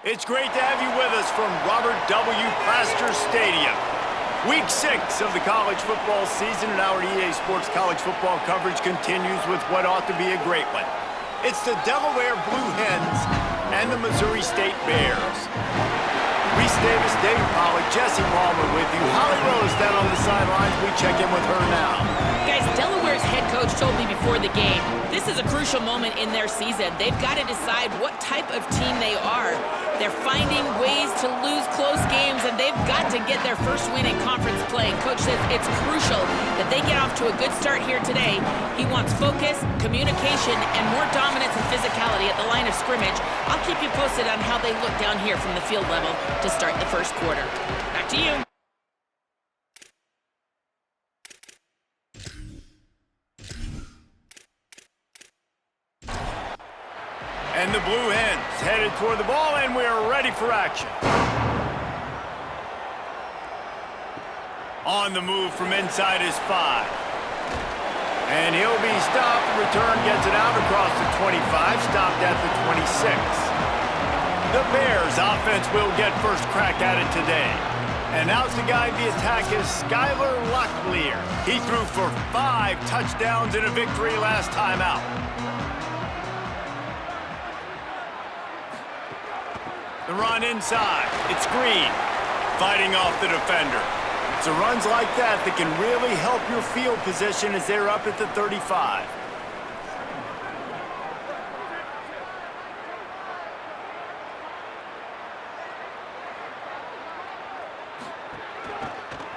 It's great to have you with us from Robert W. Plaster Stadium. Week 6 of the college football season, and our EA Sports college football coverage continues with what ought to be a great one. It's the Delaware Blue Hens and the Missouri State Bears. Reese Davis, Dave Pollack, Jesse Palmer with you. Holly Rose down on the sidelines. We check in with her now. Guys, Delaware's head coach told me before the game, this is a crucial moment in their season. They've got to decide what type of team they are. They're finding ways to lose close games, and they've got to get their first win in conference play. Coach says it's crucial that they get off to a good start here today. He wants focus, communication, and more dominance and physicality at the line of scrimmage. I'll keep you posted on how they look down here from the field level to start the first quarter. Back to you. And the Blue Hens headed toward the ball, and we are ready for action. On the move from inside his 5. And he'll be stopped. Return gets it out across the 25, stopped at the 26. The Bears offense will get first crack at it today. And out to guide the attack is Skylar Locklear. He threw for 5 touchdowns in a victory last time out. The run inside. It's Green fighting off the defender. It's runs like that that can really help your field position as they're up at the 35.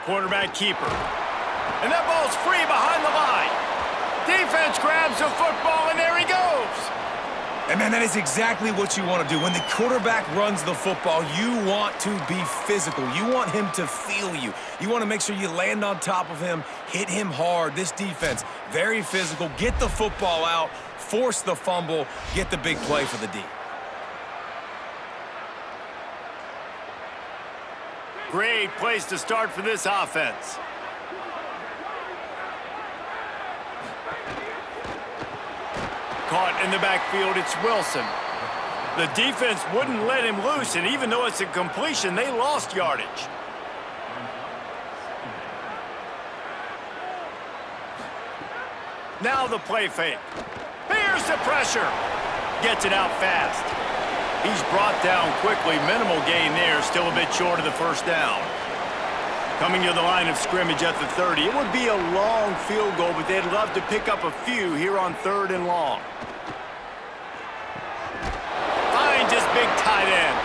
Quarterback keeper. And that ball's free behind the line. Defense grabs the football, and there he goes. And, man, that is exactly what you want to do. When the quarterback runs the football, you want to be physical. You want him to feel you. You want to make sure you land on top of him, hit him hard. This defense, very physical. Get the football out, force the fumble, get the big play for the D. Great place to start for this offense. Caught in the backfield, it's Wilson. The defense wouldn't let him loose, and even though it's a completion, they lost yardage. Now the play fake. Here's the pressure. Gets it out fast. He's brought down quickly. Minimal gain there, still a bit short of the first down. Coming to the line of scrimmage at the 30. It would be a long field goal, but they'd love to pick up a few here on 3rd and long. Finds his big tight end.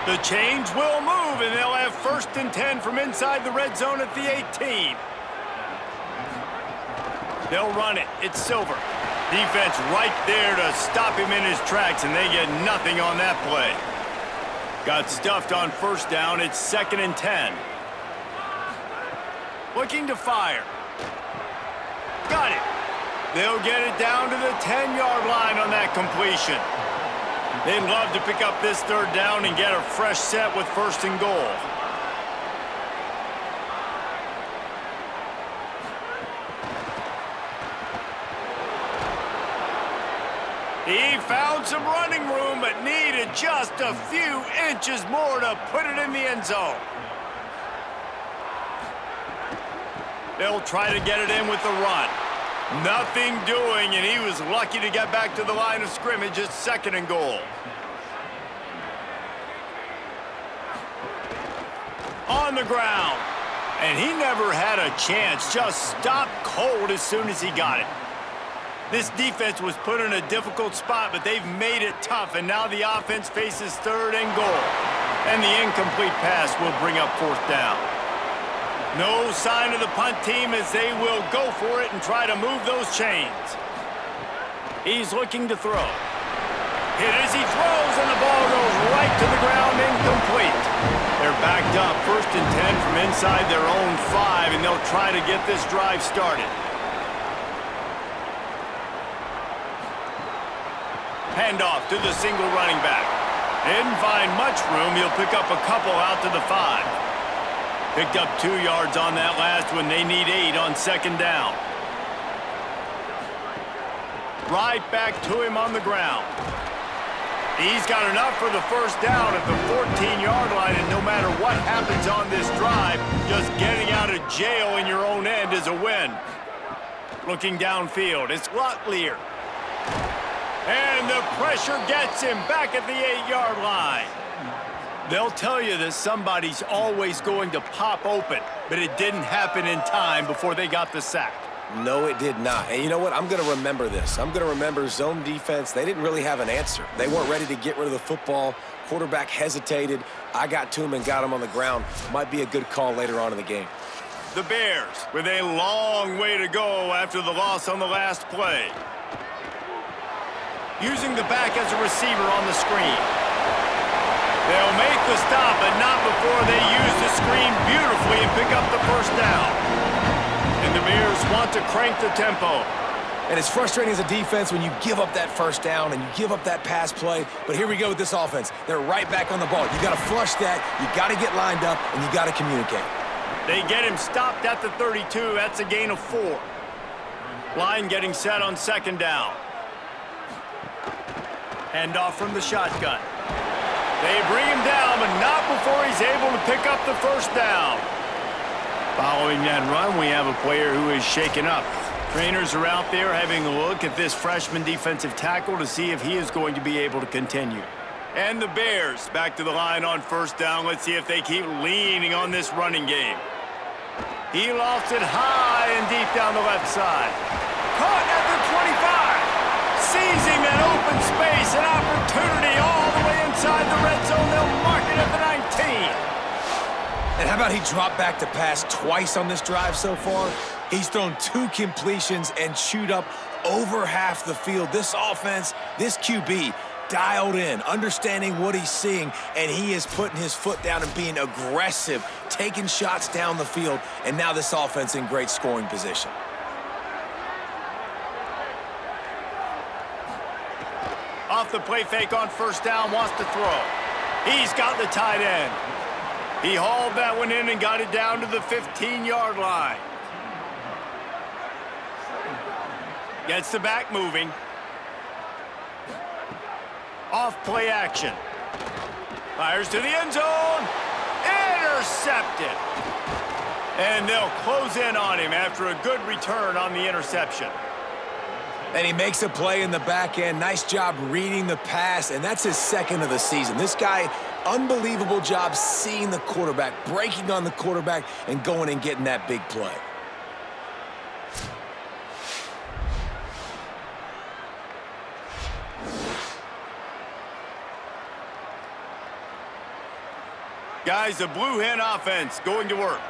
The chains will move, and they'll have 1st and 10 from inside the red zone at the 18. They'll run it. It's Silver. Defense right there to stop him in his tracks, and they get nothing on that play. Got stuffed on 1st down. It's 2nd and 10. Looking to fire. Got it. They'll get it down to the 10-yard line on that completion. They'd love to pick up this 3rd down and get a fresh set with 1st and goal. He found some running room, but needed just a few inches more to put it in the end zone. They'll try to get it in with the run. Nothing doing, and he was lucky to get back to the line of scrimmage at 2nd and goal. On the ground. And he never had a chance. Just stopped cold as soon as he got it. This defense was put in a difficult spot, but they've made it tough, and now the offense faces 3rd and goal. And the incomplete pass will bring up 4th down. No sign of the punt team as they will go for it and try to move those chains. He's looking to throw. Hit as he throws, and the ball goes right to the ground, incomplete. They're backed up, 1st and 10 from inside their own 5, and they'll try to get this drive started. Handoff to the single running back. Didn't find much room. He'll pick up a couple out to the 5. Picked up 2 yards on that last one. They need 8 on 2nd down. Right back to him on the ground. He's got enough for the first down at the 14-yard line, and no matter what happens on this drive, just getting out of jail in your own end is a win. Looking downfield, it's Locklear. And the pressure gets him back at the 8-yard line. They'll tell you that somebody's always going to pop open, but it didn't happen in time before they got the sack. No, it did not. And you know what? I'm going to remember this. I'm going to remember zone defense. They didn't really have an answer. They weren't ready to get rid of the football. Quarterback hesitated. I got to him and got him on the ground. Might be a good call later on in the game. The Bears with a long way to go after the loss on the last play. Using the back as a receiver on the screen. They'll make the stop, but not before they use the screen beautifully and pick up the first down. And the Bears want to crank the tempo. And it's frustrating as a defense when you give up that first down and you give up that pass play. But here we go with this offense. They're right back on the ball. You got to flush that. You got to get lined up, and you got to communicate. They get him stopped at the 32. That's a gain of 4. Line getting set on second down. Hand off from the shotgun. They bring him down, but not before he's able to pick up the first down. Following that run, we have a player who is shaken up. Trainers are out there having a look at this freshman defensive tackle to see if he is going to be able to continue. And the Bears back to the line on first down. Let's see if they keep leaning on this running game. He lofts it high and deep down the left side. Caught at the 25. Seizing that open space, an opportunity all the way inside the red zone. They'll mark it at the 19. And how about he dropped back to pass twice on this drive so far? He's thrown 2 completions and chewed up over half the field. This offense, this QB, dialed in, understanding what he's seeing, and he is putting his foot down and being aggressive, taking shots down the field, and now this offense in great scoring position. Off the play fake on first down, wants to throw. He's got the tight end. He hauled that one in and got it down to the 15-yard line. Gets the back moving. Off play action. Fires to the end zone. Intercepted. And they'll close in on him after a good return on the interception. And he makes a play in the back end. Nice job reading the pass, and that's his second of the season. This guy, unbelievable job seeing the quarterback, breaking on the quarterback, and going and getting that big play. Guys, the Blue Hen offense going to work.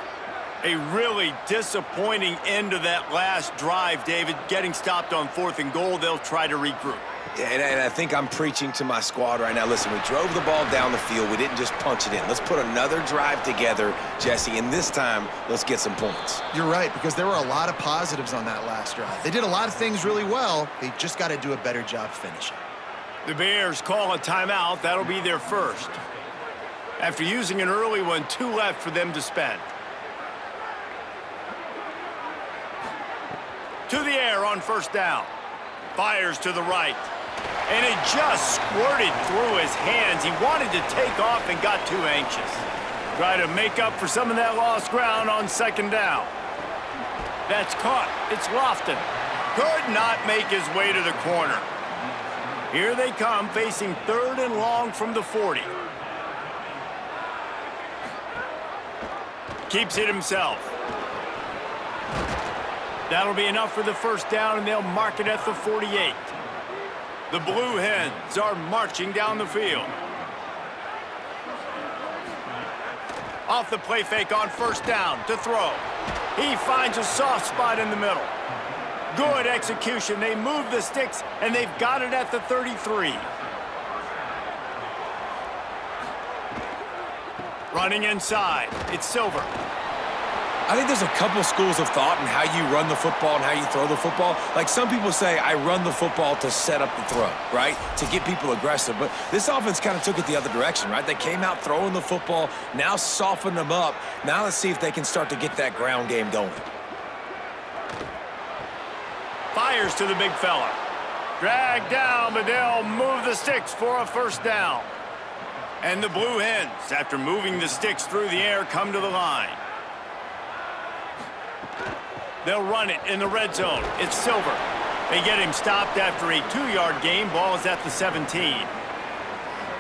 A really disappointing end to that last drive, David. Getting stopped on 4th and goal, they'll try to regroup. And I think I'm preaching to my squad right now. Listen, we drove the ball down the field. We didn't just punch it in. Let's put another drive together, Jesse, and this time, let's get some points. You're right, because there were a lot of positives on that last drive. They did a lot of things really well. They just got to do a better job finishing. The Bears call a timeout. That'll be their first. After using an early one, 2 left for them to spend. To the air on first down. Fires to the right. And it just squirted through his hands. He wanted to take off and got too anxious. Try to make up for some of that lost ground on second down. That's caught. It's Lofton. Could not make his way to the corner. Here they come, facing 3rd and long from the 40. Keeps it himself. That'll be enough for the first down, and they'll mark it at the 48. The Blue Hens are marching down the field. Off the play fake on first down to throw. He finds a soft spot in the middle. Good execution. They move the sticks, and they've got it at the 33. Running inside. It's Silver. I think there's a couple schools of thought in how you run the football and how you throw the football. Like some people say, I run the football to set up the throw, right? To get people aggressive. But this offense kind of took it the other direction, right? They came out throwing the football, now softened them up. Now let's see if they can start to get that ground game going. Fires to the big fella. Dragged down, but they'll move the sticks for a first down. And the Blue Hens, after moving the sticks through the air, come to the line. They'll run it in the red zone. It's Silver. They get him stopped after a 2-yard gain. Ball is at the 17.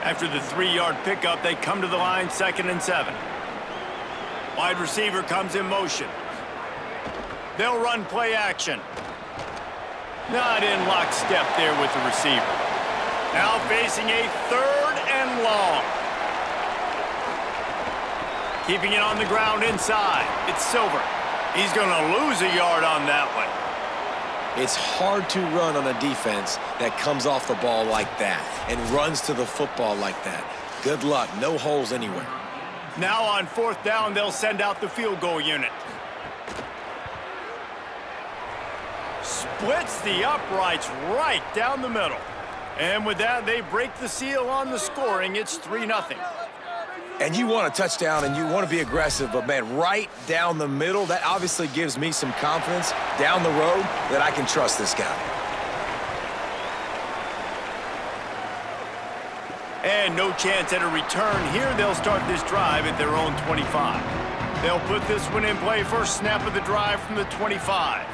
After the 3-yard pickup, they come to the line, 2nd and 7. Wide receiver comes in motion. They'll run play action. Not in lockstep there with the receiver. Now facing a 3rd and long. Keeping it on the ground inside. It's Silver. He's going to lose a yard on that one. It's hard to run on a defense that comes off the ball like that and runs to the football like that. Good luck. No holes anywhere. Now on 4th down, they'll send out the field goal unit. Splits the uprights right down the middle. And with that, they break the seal on the scoring. It's 3-0. And you want a touchdown and you want to be aggressive, but man, right down the middle, that obviously gives me some confidence down the road that I can trust this guy. And no chance at a return here. They'll start this drive at their own 25. They'll put this one in play. First snap of the drive from the 25.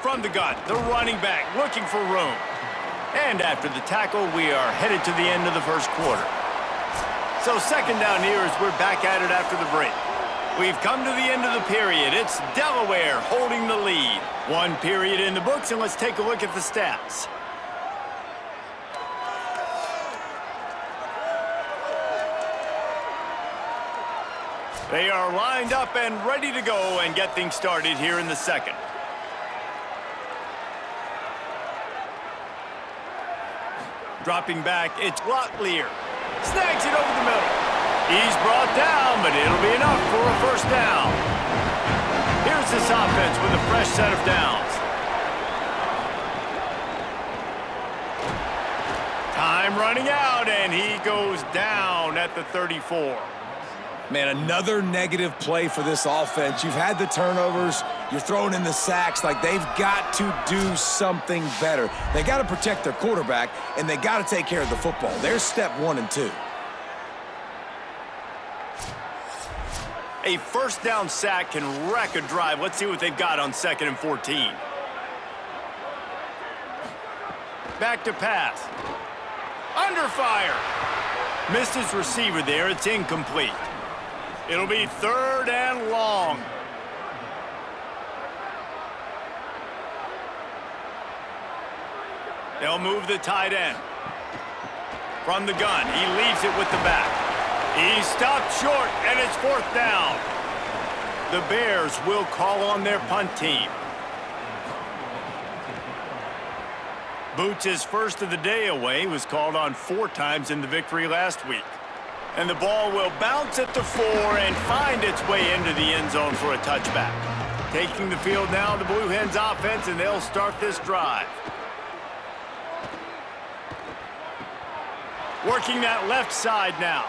From the gun, the running back looking for room. And after the tackle, we are headed to the end of the first quarter. So 2nd down here as we're back at it after the break. We've come to the end of the period. It's Delaware holding the lead. 1 period in the books, and let's take a look at the stats. They are lined up and ready to go and get things started here in the 2nd. Dropping back, it's Locklear. Snags it over the middle. He's brought down, but it'll be enough for a first down. Here's this offense with a fresh set of downs. Time running out, and he goes down at the 34. Man, another negative play for this offense. You've had the turnovers. You're throwing in the sacks. Like, they've got to do something better. They got to protect their quarterback, and they got to take care of the football. There's step 1 and 2. A first down sack can wreck a drive. Let's see what they've got on 2nd and 14. Back to pass. Under fire. Missed his receiver there. It's incomplete. It'll be 3rd and long. They'll move the tight end. From the gun, he leaves it with the back. He's stopped short, and it's 4th down. The Bears will call on their punt team. Boots' first of the day away was called on 4 times in the victory last week. And the ball will bounce at the 4 and find its way into the end zone for a touchback. Taking the field now, the Blue Hens offense, and they'll start this drive. Working that left side now.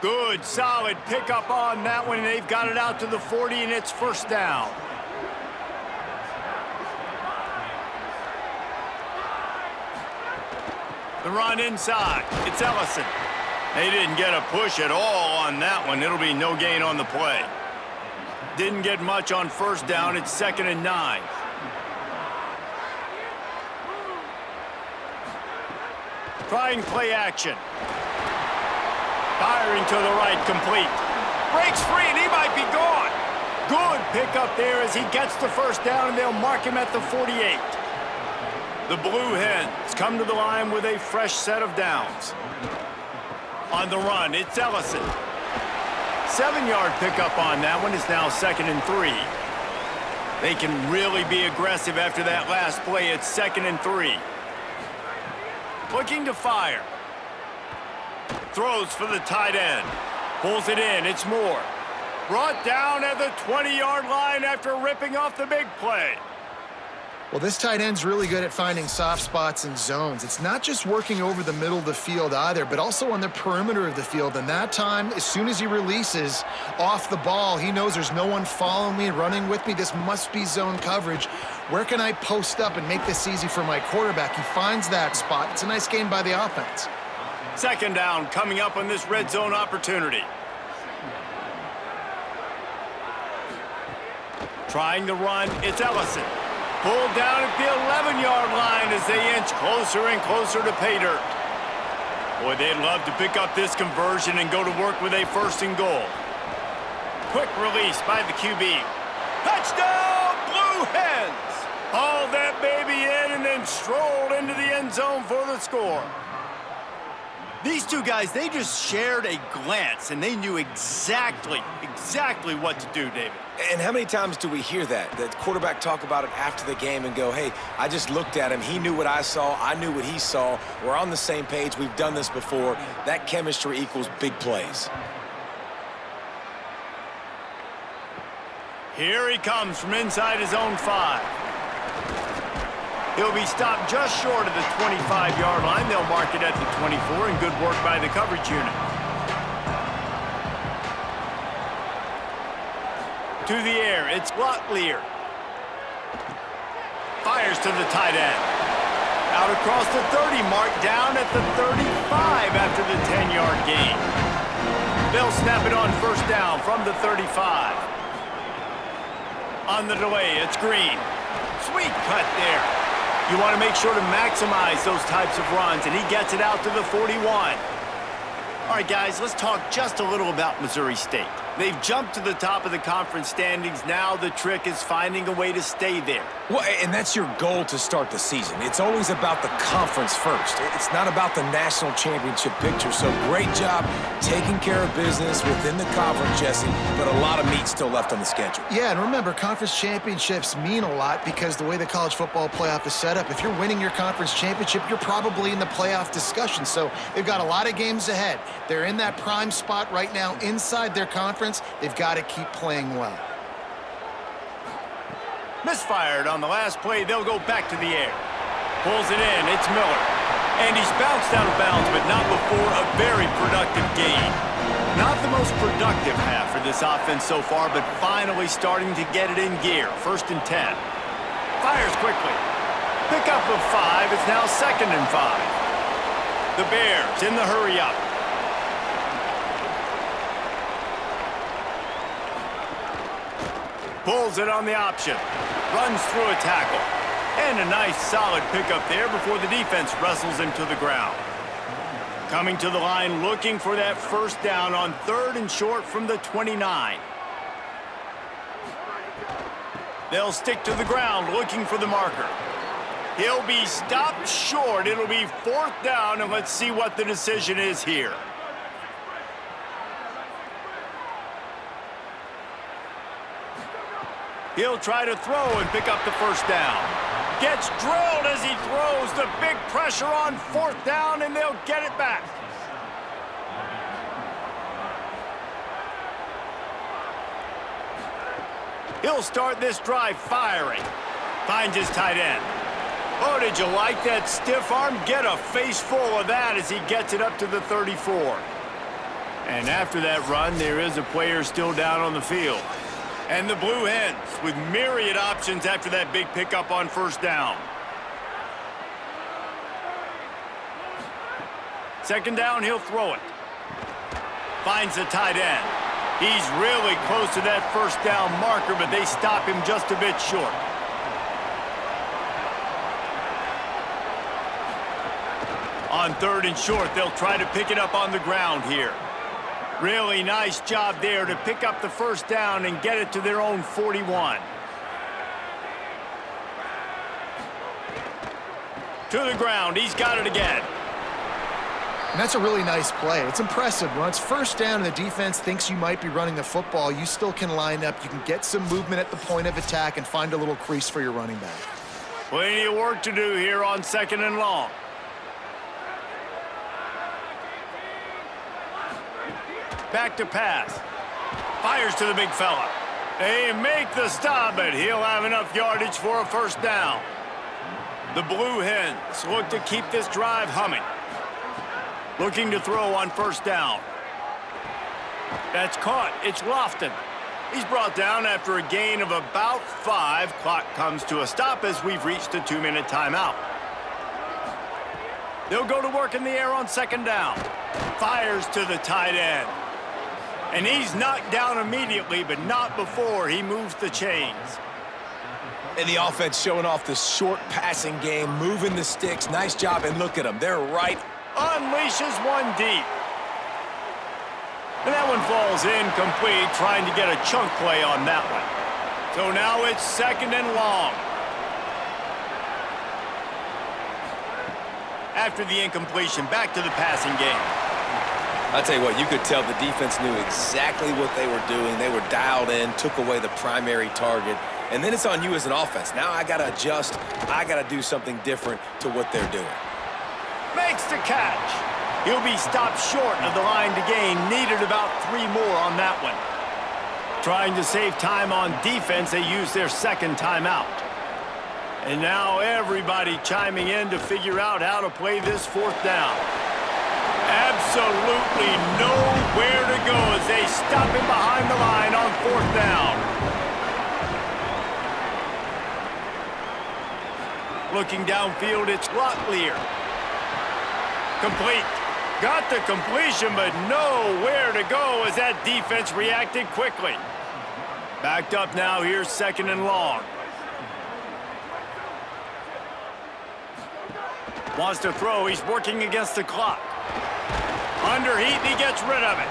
Good, solid pickup on that one, and they've got it out to the 40, and it's first down. The run inside. It's Ellison. They didn't get a push at all on that one. It'll be no gain on the play. Didn't get much on first down. It's 2nd and 9. Trying play action. Firing to the right, complete. Breaks free, and he might be gone. Good pickup there as he gets the first down, and they'll mark him at the 48. The Blue Hens come to the line with a fresh set of downs. On the run, it's Ellison. 7-yard pickup on that one is now 2nd and 3. They can really be aggressive after that last play. It's 2nd and 3. Looking to fire. Throws for the tight end. Pulls it in. It's Moore. Brought down at the 20-yard line after ripping off the big play. Well, this tight end's really good at finding soft spots and zones. It's not just working over the middle of the field either, but also on the perimeter of the field. And that time, as soon as he releases off the ball, he knows there's no one following me, running with me. This must be zone coverage. Where can I post up and make this easy for my quarterback? He finds that spot. It's a nice gain by the offense. Second down coming up on this red zone opportunity. Trying to run, it's Ellison. Pulled down at the 11-yard line as they inch closer and closer to pay dirt. Boy, they'd love to pick up this conversion and go to work with a 1st and goal. Quick release by the QB. Touchdown, Blue Hens! Hauled that baby in and then strolled into the end zone for the score. These two guys, they just shared a glance, and they knew exactly what to do, David. And how many times do we hear that? The quarterback talk about it after the game and go, hey, I just looked at him. He knew what I saw. I knew what he saw. We're on the same page. We've done this before. That chemistry equals big plays. Here he comes from inside his own 5. He'll be stopped just short of the 25-yard line. They'll mark it at the 24, and good work by the coverage unit. To the air, it's Locklear. Fires to the tight end. Out across the 30 mark, down at the 35 after the 10-yard gain. They'll snap it on 1st down from the 35. On the delay, it's Green. Sweet cut there. You want to make sure to maximize those types of runs, and he gets it out to the 41. All right, guys, let's talk just a little about Missouri State. They've jumped to the top of the conference standings. Now the trick is finding a way to stay there. Well, and that's your goal to start the season. It's always about the conference first. It's not about the national championship picture. So great job taking care of business within the conference, Jesse, but a lot of meat still left on the schedule. Yeah, and remember, conference championships mean a lot because the way the college football playoff is set up, if you're winning your conference championship, you're probably in the playoff discussion. So they've got a lot of games ahead. They're in that prime spot right now inside their conference. They've got to keep playing well. Misfired on the last play. They'll go back to the air. Pulls it in. It's Miller. And he's bounced out of bounds, but not before a very productive gain. Not the most productive half for this offense so far, but finally starting to get it in gear. 1st and 10. Fires quickly. Pickup of 5. It's now 2nd and 5. The Bears in the hurry up. Pulls it on the option. Runs through a tackle. And a nice solid pickup there before the defense wrestles him to the ground. Coming to the line looking for that 1st down on 3rd and short from the 29. They'll stick to the ground looking for the marker. He'll be stopped short. It'll be 4th down, and let's see what the decision is here. He'll try to throw and pick up the 1st down. Gets drilled as he throws. The big pressure on 4th down, and they'll get it back. He'll start this drive firing. Finds his tight end. Oh, did you like that stiff arm? Get a face full of that as he gets it up to the 34. And after that run, there is a player still down on the field. And the Blue Hens with myriad options after that big pickup on 1st down. 2nd down, he'll throw it. Finds the tight end. He's really close to that 1st down marker, but they stop him just a bit short. On 3rd and short, they'll try to pick it up on the ground here. Really nice job there to pick up the 1st down and get it to their own 41. To the ground. He's got it again. And that's a really nice play. It's impressive. When it's 1st down and the defense thinks you might be running the football, you still can line up. You can get some movement at the point of attack and find a little crease for your running back. Plenty of work to do here on 2nd and long. Back to pass. Fires to the big fella. They make the stop, but he'll have enough yardage for a 1st down. The Blue Hens look to keep this drive humming. Looking to throw on first down. That's caught. It's Lofton. He's brought down after a gain of about 5. Clock comes to a stop as we've reached a 2-minute timeout. They'll go to work in the air on second down. Fires to the tight end. And he's knocked down immediately, but not before he moves the chains. And the offense showing off the short passing game, moving the sticks. Nice job, and look at them. They're right. Unleashes one deep. And that one falls incomplete, trying to get a chunk play on that one. So now it's second and long. After the incompletion, back to the passing game. I'll tell you what, you could tell the defense knew exactly what they were doing. They were dialed in, took away the primary target. And then it's on you as an offense. Now I got to adjust. I got to do something different to what they're doing. Makes the catch. He'll be stopped short of the line to gain. Needed about 3 more on that one. Trying to save time on defense, they use their second timeout. And now everybody chiming in to figure out how to play this fourth down. Absolutely nowhere to go as they stop him behind the line on fourth down. Looking downfield, it's Locklear. Complete. Got the completion, but nowhere to go as that defense reacted quickly. Backed up now, here's second and long. Wants to throw, he's working against the clock. Under heat, and he gets rid of it.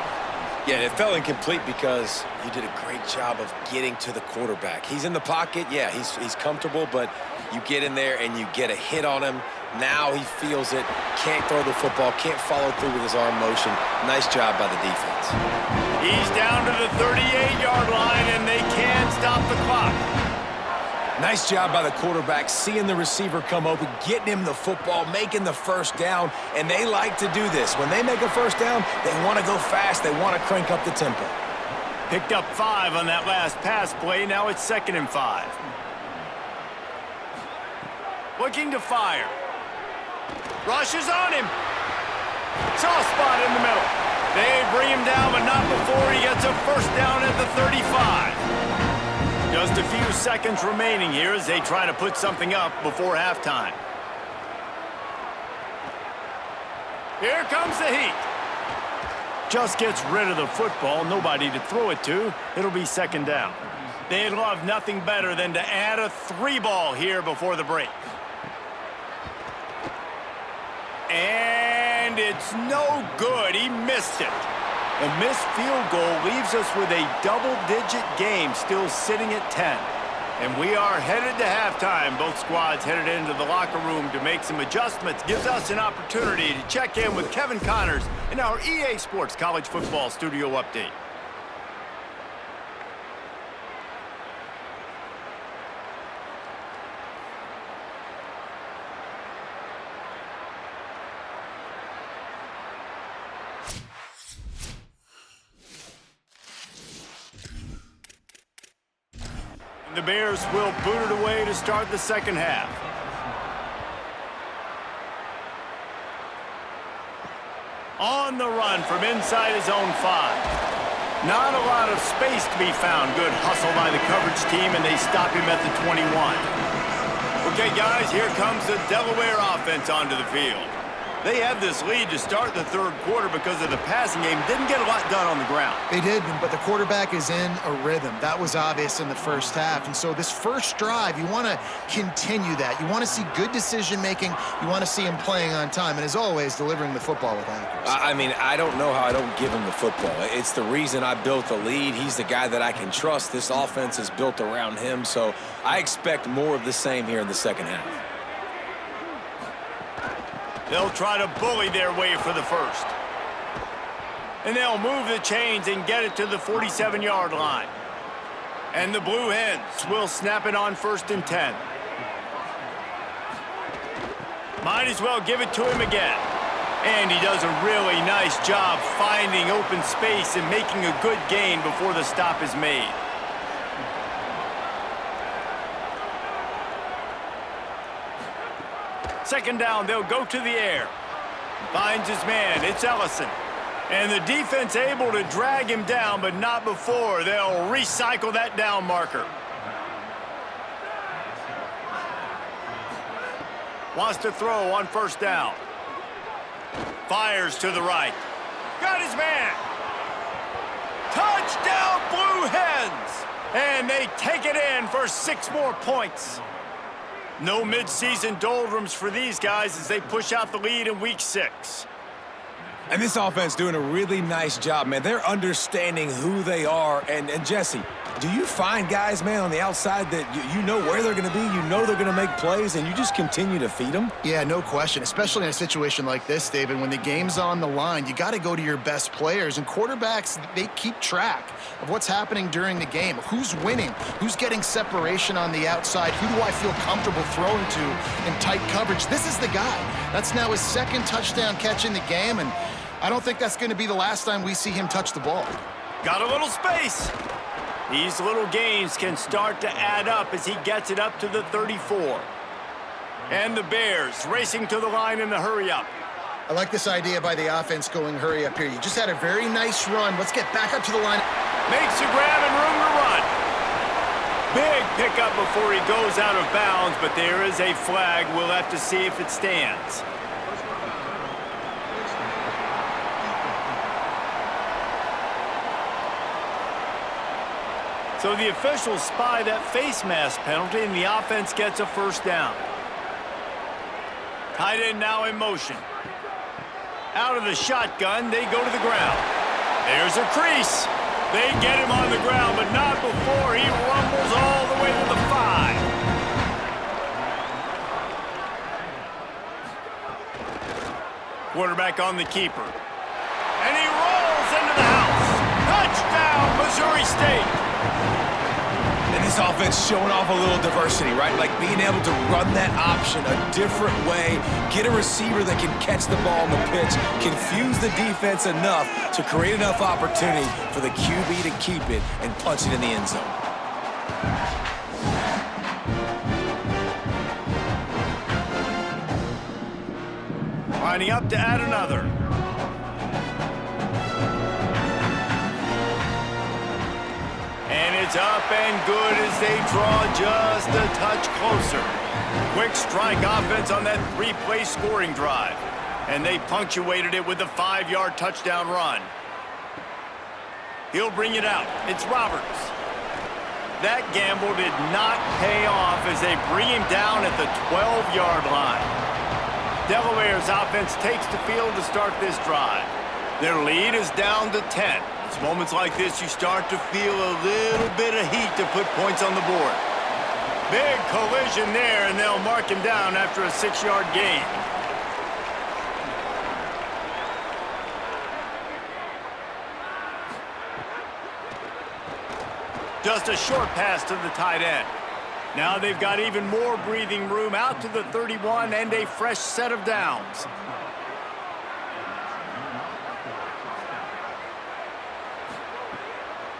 Yeah, it fell incomplete because he did a great job of getting to the quarterback. He's in the pocket, yeah, he's comfortable, but you get in there and you get a hit on him. Now he feels it, can't throw the football, can't follow through with his arm motion. Nice job by the defense. He's down to the 38-yard line, and they can't stop the clock. Nice job by the quarterback, seeing the receiver come open, getting him the football, making the first down, and they like to do this. When they make a first down, they want to go fast, they want to crank up the tempo. Picked up 5 on that last pass play, now it's second and 5. Looking to fire. Rushes on him. Soft spot in the middle. They bring him down, but not before he gets a first down at the 35. Just a few seconds remaining here as they try to put something up before halftime. Here comes the heat. Just gets rid of the football, nobody to throw it to. It'll be second down. They'd love nothing better than to add a 3-ball here before the break. And it's no good. He missed it. A missed field goal leaves us with a double-digit game still sitting at 10. And we are headed to halftime. Both squads headed into the locker room to make some adjustments. Gives us an opportunity to check in with Kevin Connors in our EA Sports College Football Studio Update. The Bears will boot it away to start the second half. On the run from inside his own 5. Not a lot of space to be found. Good hustle by the coverage team, and they stop him at the 21. Okay, guys, here comes the Delaware offense onto the field. They had this lead to start the third quarter because of the passing game. Didn't get a lot done on the ground. They did, but the quarterback is in a rhythm. That was obvious in the first half. And so this first drive, you want to continue that. You want to see good decision-making. You want to see him playing on time. And as always, delivering the football with accuracy. I mean, I don't know how I don't give him the football. It's the reason I built the lead. He's the guy that I can trust. This offense is built around him. So I expect more of the same here in the second half. They'll try to bully their way for the first. And they'll move the chains and get it to the 47-yard line. And the Blue Hens will snap it on first and 10. Might as well give it to him again. And he does a really nice job finding open space and making a good gain before the stop is made. Second down, they'll go to the air. Finds his man. It's Ellison. And the defense able to drag him down, but not before. They'll recycle that down marker. Wants to throw on first down. Fires to the right. Got his man. Touchdown, Blue Hens! And they take it in for 6 more points. No midseason doldrums for these guys as they push out the lead in Week 6. And this offense doing a really nice job, man. They're understanding who they are. And Jesse, do you find guys, man, on the outside that you know where they're going to be, you know they're going to make plays, and you just continue to feed them? Yeah, no question, especially in a situation like this, David. When the game's on the line, you got to go to your best players. And quarterbacks, they keep track of what's happening during the game. Who's winning? Who's getting separation on the outside? Who do I feel comfortable throwing to in tight coverage? This is the guy. That's now his 2nd touchdown catch in the game, and I don't think that's going to be the last time we see him touch the ball. Got a little space. These little gains can start to add up as he gets it up to the 34. And the Bears racing to the line in the hurry-up. I like this idea by the offense going hurry up here. You just had a very nice run. Let's get back up to the line. Makes a grab and room to run. Big pickup before he goes out of bounds, but there is a flag. We'll have to see if it stands. So the officials spy that face mask penalty, and the offense gets a first down. Tight end now in motion. Out of the shotgun, they go to the ground. There's a crease. They get him on the ground, but not before he rumbles all the way to the 5. Quarterback on the keeper. And he rolls into the house. Touchdown, Missouri State. And this offense showing off a little diversity, right? Like being able to run that option a different way, get a receiver that can catch the ball on the pitch, confuse the defense enough to create enough opportunity for the QB to keep it and punch it in the end zone. Lining up to add another. And it's up and good as they draw just a touch closer. Quick strike offense on that 3-play scoring drive. And they punctuated it with a 5-yard touchdown run. He'll bring it out. It's Roberts. That gamble did not pay off as they bring him down at the 12-yard line. Delaware's offense takes the field to start this drive. Their lead is down to 10. It's moments like this you start to feel a little bit of heat to put points on the board. Big collision there, and they'll mark him down after a 6-yard gain. Just a short pass to the tight end. Now they've got even more breathing room out to the 31 and a fresh set of downs.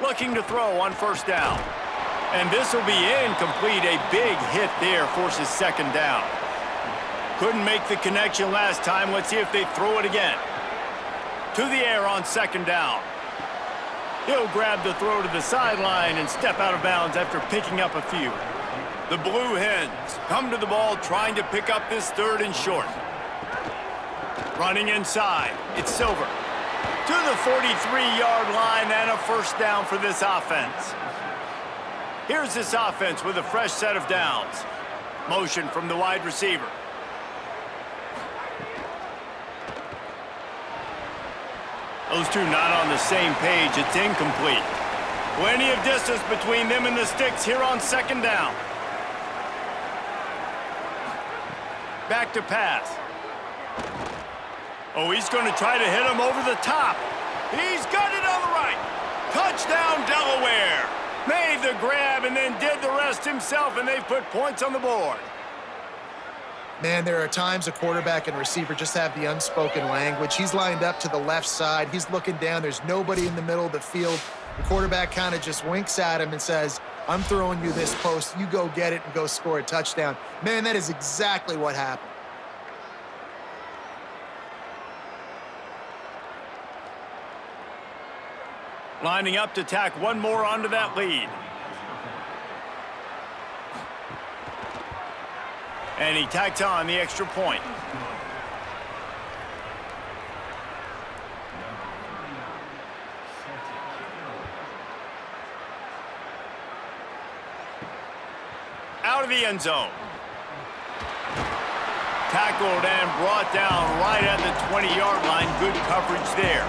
Looking to throw on first down. And this will be incomplete. A big hit there forces second down. Couldn't make the connection last time. Let's see if they throw it again. To the air on second down. He'll grab the throw to the sideline and step out of bounds after picking up a few. The Blue Hens come to the ball trying to pick up this 3rd and short. Running inside. It's Silver. To the 43-yard line and a first down for this offense. Here's this offense with a fresh set of downs. Motion from the wide receiver. Those two not on the same page. It's incomplete. Plenty of distance between them and the sticks here on second down. Back to pass. Oh, he's going to try to hit him over the top. He's got it on the right. Touchdown, Delaware. Made the grab and then did the rest himself, and they've put points on the board. Man, there are times a quarterback and receiver just have the unspoken language. He's lined up to the left side. He's looking down. There's nobody in the middle of the field. The quarterback kind of just winks at him and says, I'm throwing you this post. You go get it and go score a touchdown. Man, that is exactly what happened. Lining up to tack one more onto that lead. And he tacks on the extra point. Out of the end zone. Tackled and brought down right at the 20-yard line. Good coverage there.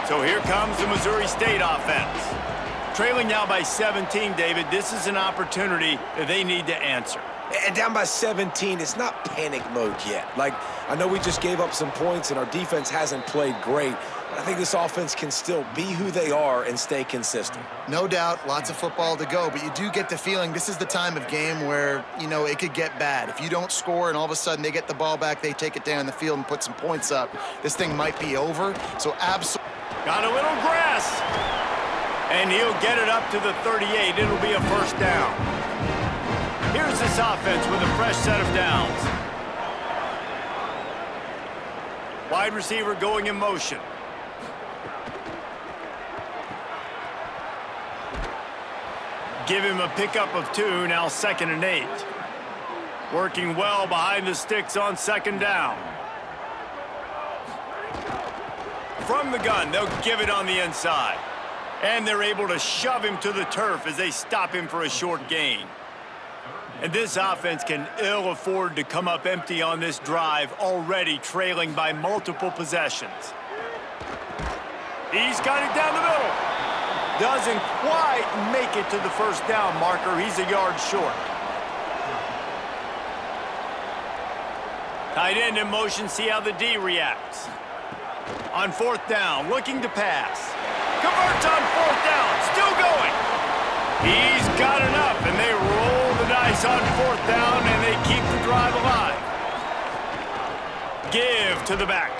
So here comes the Missouri State offense. Trailing now by 17, David. This is an opportunity that they need to answer. And down by 17, it's not panic mode yet. Like, I know we just gave up some points and our defense hasn't played great. But I think this offense can still be who they are and stay consistent. No doubt, lots of football to go, but you do get the feeling this is the time of game where, you know, it could get bad. If you don't score and all of a sudden they get the ball back, they take it down the field and put some points up, this thing might be over. So absolutely. Got a little grass. And he'll get it up to the 38. It'll be a first down. Here's this offense with a fresh set of downs. Wide receiver going in motion. Give him a pickup of 2, now 2nd and 8. Working well behind the sticks on 2nd down. From the gun, they'll give it on the inside. And they're able to shove him to the turf as they stop him for a short gain. And this offense can ill afford to come up empty on this drive, already trailing by multiple possessions. He's got it down the middle. Doesn't quite make it to the first down marker. He's a yard short. Tight end in motion, see how the D reacts. On 4th down, looking to pass. Converts on 4th down, still going. He's got enough, and they roll the dice on 4th down, and they keep the drive alive. Give to the back.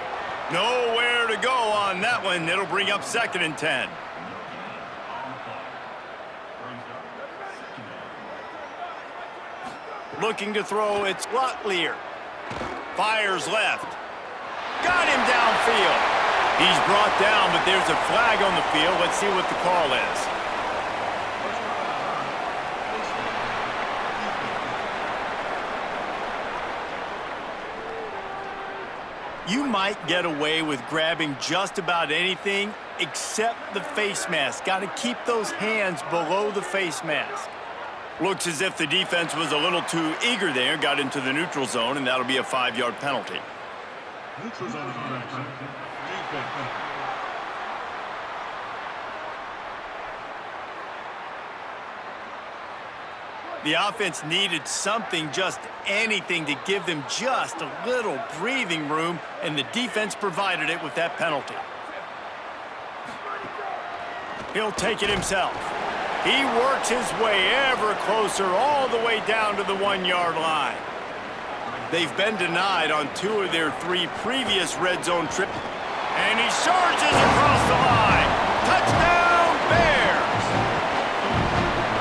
Nowhere to go on that one. It'll bring up 2nd and 10. Looking to throw, it's Locklear. Fires left. Got him downfield. He's brought down, but there's a flag on the field. Let's see what the call is. You might get away with grabbing just about anything except the face mask. Got to keep those hands below the face mask. Looks as if the defense was a little too eager there, got into the neutral zone, and that'll be a 5-yard penalty. Neutral zone infraction. The offense needed something, just anything, to give them just a little breathing room, and the defense provided it with that penalty. He'll take it himself. He works his way ever closer, all the way down to the 1-yard line. They've been denied on 2 of their 3 previous red zone trips. And he charges across the line. Touchdown, Bears!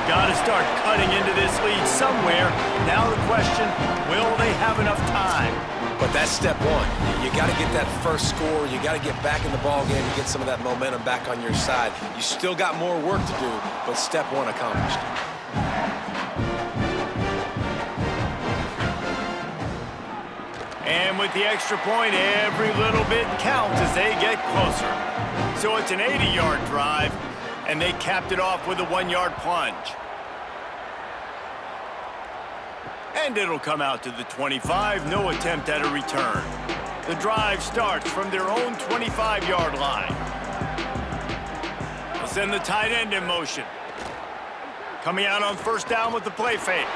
Got to start cutting into this lead somewhere. Now the question, will they have enough time? But that's step 1. You got to get that first score. You got to get back in the ball game and get some of that momentum back on your side. You still got more work to do, but step 1 accomplished. And with the extra point, every little bit counts as they get closer. So it's an 80-yard drive, and they capped it off with a 1-yard plunge. And it'll come out to the 25, no attempt at a return. The drive starts from their own 25-yard line. They'll send the tight end in motion. Coming out on 1st down with the play fake.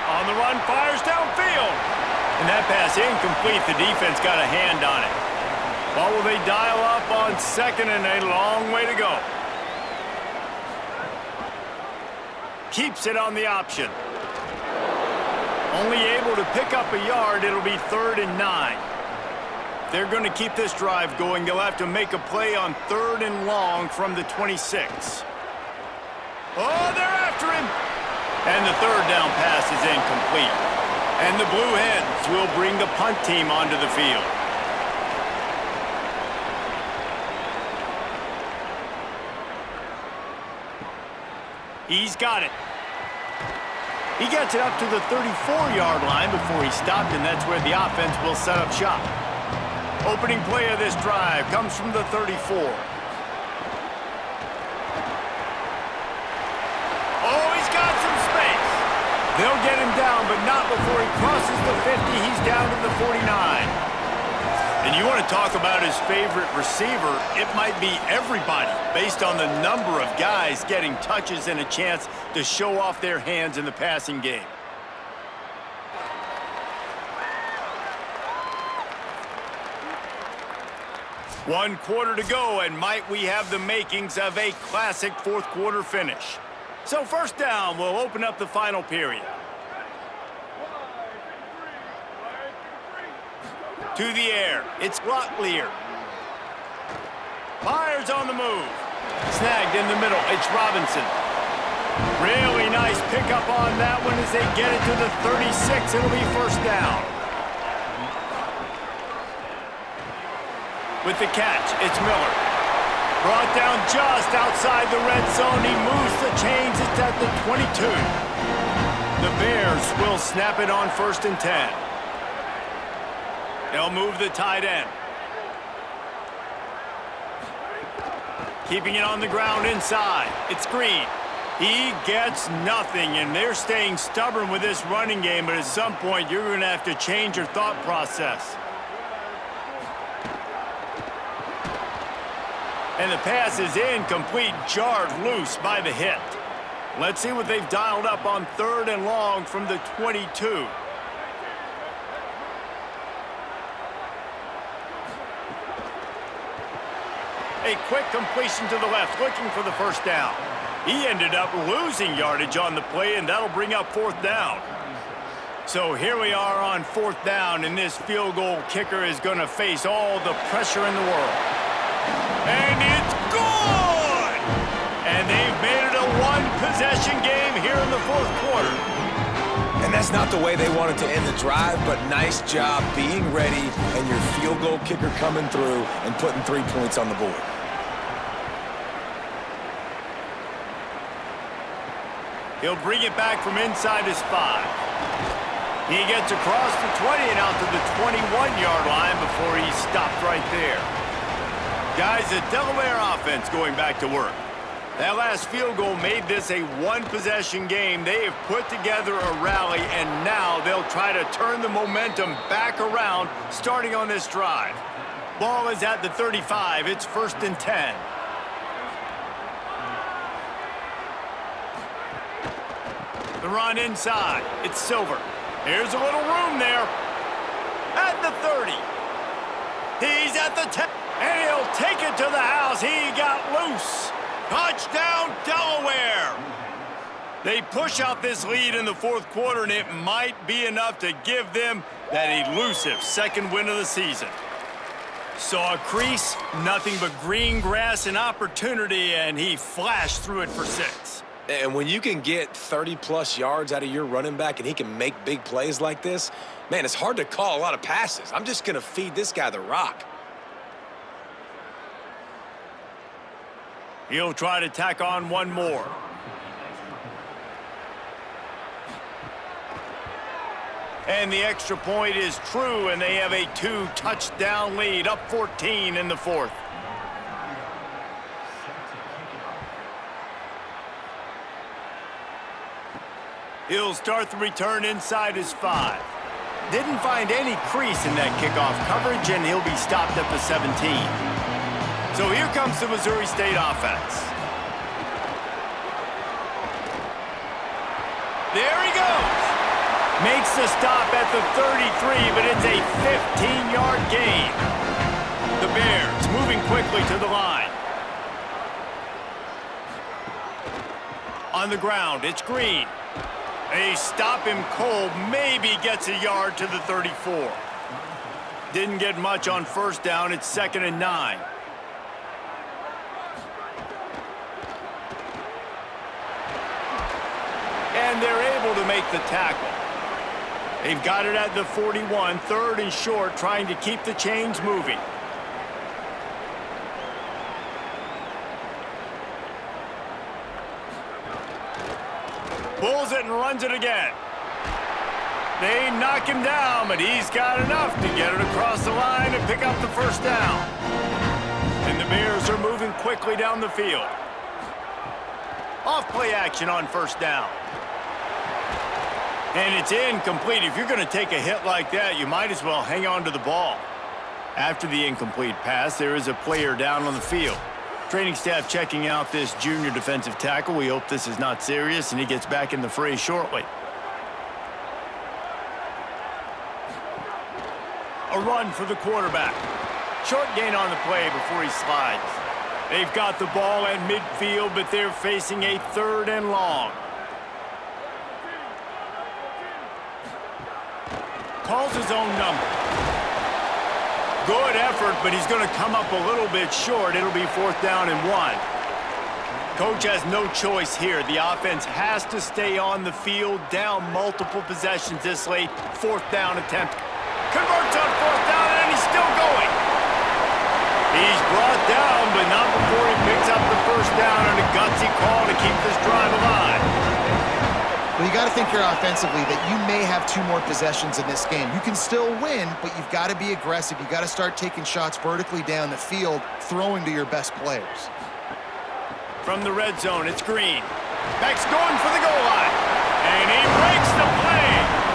On the run, fires downfield. And that pass incomplete. The defense got a hand on it. What will they dial up on 2nd and a long way to go? Keeps it on the option. Only able to pick up a yard. It'll be 3rd and 9. They're going to keep this drive going. They'll have to make a play on 3rd and long from the 26. Oh, they're after him. And the 3rd down pass is incomplete. And the Blue Hens will bring the punt team onto the field. He's got it. He gets it up to the 34-yard line before he stopped, and that's where the offense will set up shop. Opening play of this drive comes from the 34. Oh, he's got some space. They'll get him down, but not before he crosses the 50. He's down to the 49. And you want to talk about his favorite receiver, it might be everybody, based on the number of guys getting touches and a chance to show off their hands in the passing game. One quarter to go, and might we have the makings of a classic fourth quarter finish. So first down, we'll open up the final period. To the air, it's Locklear. Fires on the move. Snagged in the middle, it's Robinson. Really nice pickup on that one as they get it to the 36. It'll be first down. With the catch, it's Miller. Brought down just outside the red zone. He moves the chains. It's at the 22. The Bears will snap it on first and 10. They'll move the tight end. Keeping it on the ground inside. It's Green. He gets nothing, and they're staying stubborn with this running game, but at some point you're going to have to change your thought process. And the pass is incomplete, jarred loose by the hit. Let's see what they've dialed up on third and long from the 22. A quick completion to the left, looking for the first down. He ended up losing yardage on the play, and that'll bring up fourth down. So here we are on fourth down, and this field goal kicker is going to face all the pressure in the world. And it's good! And they've made it a one-possession game here in the fourth quarter. And that's not the way they wanted to end the drive, but nice job being ready and your field goal kicker coming through and putting 3 points on the board. He'll bring it back from inside his 5. He gets across the 20 and out to the 21-yard line before he's stopped right there. Guys, the Delaware offense going back to work. That last field goal made this a one-possession game. They have put together a rally, and now they'll try to turn the momentum back around starting on this drive. Ball is at the 35. It's first and 10. The run inside. It's Silver. Here's a little room there. At the 30. He's at the 10. And he'll take it to the house. He got loose. Touchdown, Delaware. They push out this lead in the fourth quarter, and it might be enough to give them that elusive second win of the season. Saw a crease, nothing but green grass and opportunity, and he flashed through it for 6. And when you can get 30-plus yards out of your running back and he can make big plays like this, man, it's hard to call a lot of passes. I'm just going to feed this guy the rock. He'll try to tack on one more. And the extra point is true, and they have a 2-touchdown lead, up 14 in the fourth. He'll start the return inside his 5. Didn't find any crease in that kickoff coverage, and he'll be stopped at the 17. So here comes the Missouri State offense. There he goes. Makes the stop at the 33, but it's a 15-yard gain. The Bears moving quickly to the line. On the ground, it's Green. They stop him cold, maybe gets a yard to the 34. Didn't get much on first down. It's 2nd and 9. And they're able to make the tackle. They've got it at the 41, 3rd and short, trying to keep the chains moving. Pulls it and runs it again. They knock him down, but he's got enough to get it across the line and pick up the first down. And the Bears are moving quickly down the field. Off play action on first down. And it's incomplete. If you're going to take a hit like that, you might as well hang on to the ball. After the incomplete pass, there is a player down on the field. Training staff checking out this junior defensive tackle. We hope this is not serious, and he gets back in the fray shortly. A run for the quarterback. Short gain on the play before he slides. They've got the ball at midfield, but they're facing a 3rd and long. Calls his own number. Good effort, but he's going to come up a little bit short. It'll be 4th down and 1. Coach has no choice here. The offense has to stay on the field, down multiple possessions this late. 4th down attempt. Converts on 4th down, and he's still going. He's brought down, but not before he picks up the first down on a gutsy call to keep this drive alive. Well, you got to think here offensively that you may have 2 more possessions in this game. You can still win, but you've got to be aggressive. You've got to start taking shots vertically down the field, throwing to your best players. From the red zone, it's Green. Beck's going for the goal line. And he breaks the play.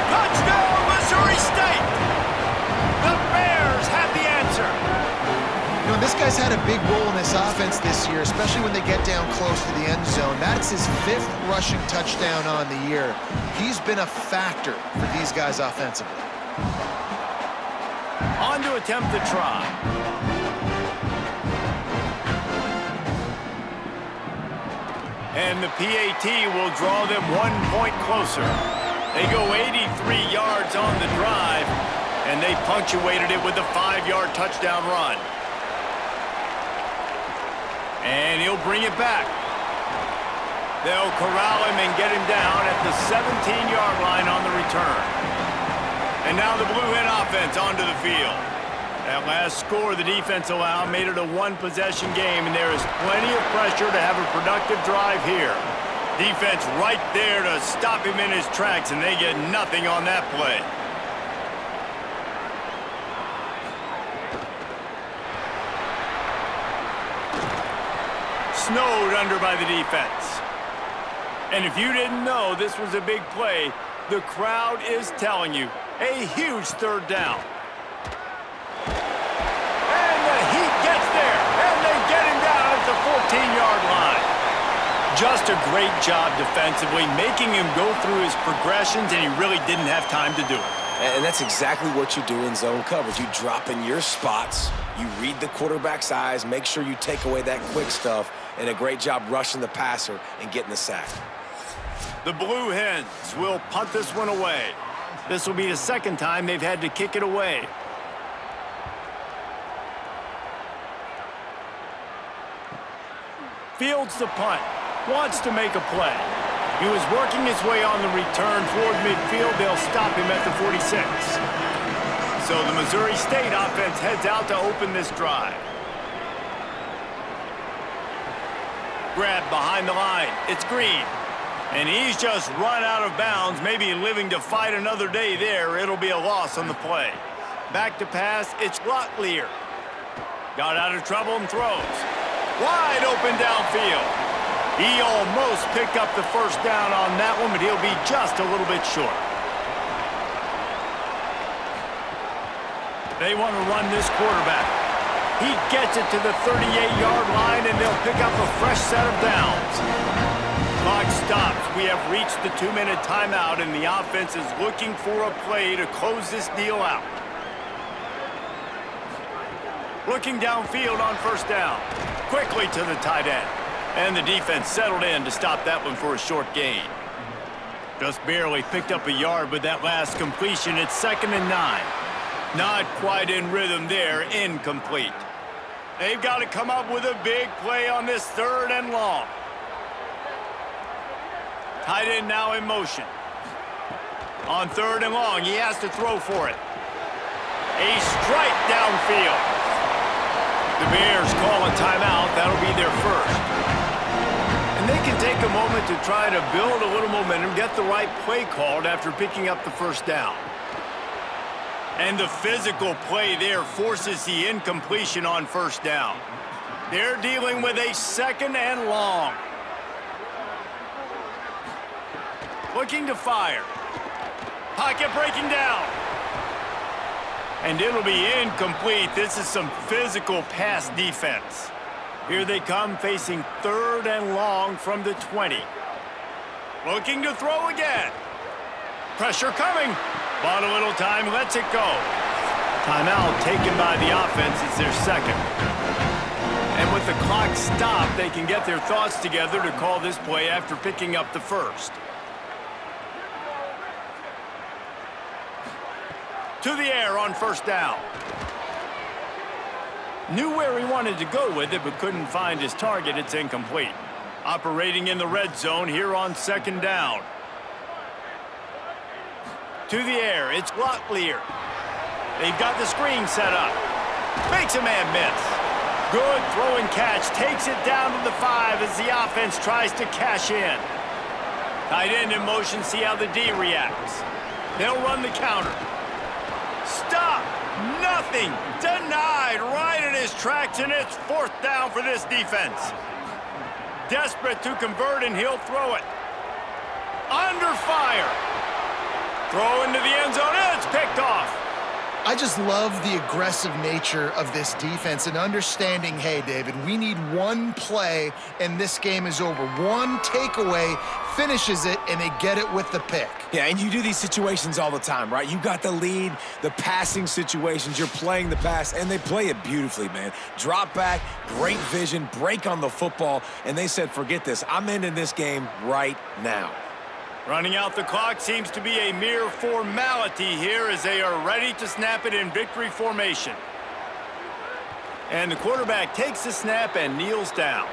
Touchdown, Missouri State! The Bears have the answer. You know, this guy's had a big role in this offense this year, especially when they get down close to the end zone. That's his 5th rushing touchdown on the year. He's been a factor for these guys offensively. On to attempt the try. And the PAT will draw them 1 point closer. They go 83 yards on the drive, and they punctuated it with a 5-yard touchdown run. And he'll bring it back. They'll corral him and get him down at the 17-yard line on the return. And now the Blue Hen offense onto the field. That last score the defense allowed made it a 1-possession game, and there is plenty of pressure to have a productive drive here. Defense right there to stop him in his tracks, and they get nothing on that play. Snowed under by the defense. And if you didn't know this was a big play, the crowd is telling you a huge 3rd down. And the Heat gets there, and they get him down at the 14-yard line. Just a great job defensively, making him go through his progressions, and he really didn't have time to do it. And that's exactly what you do in zone coverage. You drop in your spots, you read the quarterback's eyes, make sure you take away that quick stuff, and a great job rushing the passer and getting the sack. The Blue Hens will punt this one away. This will be the 2nd time they've had to kick it away. Fields the punt, wants to make a play. He was working his way on the return toward midfield. They'll stop him at the 46. So the Missouri State offense heads out to open this drive. Grab behind the line. It's Green. And he's just run out of bounds, maybe living to fight another day there. It'll be a loss on the play. Back to pass, it's Locklear. Got out of trouble and throws. Wide open downfield. He almost picked up the first down on that one, but he'll be just a little bit short. They want to run this quarterback. He gets it to the 38-yard line, and they'll pick up a fresh set of downs. Clock stops. We have reached the 2-minute timeout, and the offense is looking for a play to close this deal out. Looking downfield on first down. Quickly to the tight end. And the defense settled in to stop that one for a short gain. Just barely picked up a yard with that last completion. It's 2nd and 9. Not quite in rhythm there, incomplete. They've got to come up with a big play on this 3rd and long. Tight end now in motion. On 3rd and long, he has to throw for it. A strike downfield. The Bears call a timeout. That'll be their first. And And they can take a moment to try to build a little momentum, get the right play called after picking up the first down. And the physical play there forces the incompletion on first down. They're dealing with a 2nd and long. Looking to fire. Pocket breaking down. And it'll be incomplete. This is some physical pass defense. Here they come facing 3rd and long from the 20. Looking to throw again. Pressure coming. Bought a little time, lets it go. Timeout taken by the offense. It's their 2nd. And with the clock stopped, they can get their thoughts together to call this play after picking up the 1st. To the air on first down. Knew where he wanted to go with it, but couldn't find his target. It's incomplete. Operating in the red zone here on 2nd down. To the air, it's Locklear. They've got the screen set up. Makes a man miss. Good throw and catch. Takes it down to the 5 as the offense tries to cash in. Tight end in motion, see how the D reacts. They'll run the counter. Stop! Nothing! Denied right in his tracks, and it's 4th down for this defense. Desperate to convert, and he'll throw it. Under fire. Throw into the end zone, and it's picked off. I just love the aggressive nature of this defense and understanding, hey, David, we need one play and this game is over. One takeaway finishes it, and they get it with the pick. Yeah, and you do these situations all the time, right? You got the lead, the passing situations, you're playing the pass, and they play it beautifully, man. Drop back, great vision, break on the football, and they said, forget this. I'm ending this game right now. Running out the clock seems to be a mere formality here as they are ready to snap it in victory formation. And the quarterback takes the snap and kneels down.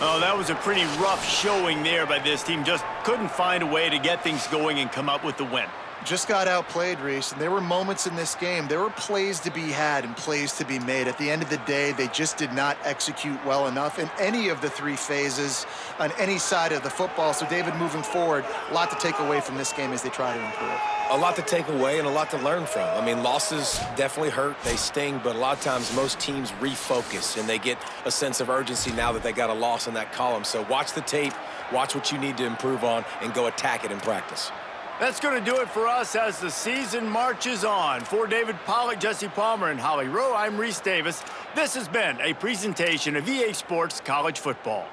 Oh, that was a pretty rough showing there by this team. Just couldn't find a way to get things going and come up with the win. Just got outplayed, Reese, and there were moments in this game. There were plays to be had and plays to be made. At the end of the day, they just did not execute well enough in any of the 3 phases on any side of the football. So, David, moving forward, a lot to take away from this game as they try to improve. A lot to take away and a lot to learn from. I mean, losses definitely hurt, they sting, but a lot of times most teams refocus and they get a sense of urgency now that they got a loss in that column. So watch the tape, watch what you need to improve on, and go attack it in practice. That's going to do it for us as the season marches on. For David Pollack, Jesse Palmer, and Holly Rowe, I'm Reese Davis. This has been a presentation of EA Sports College Football.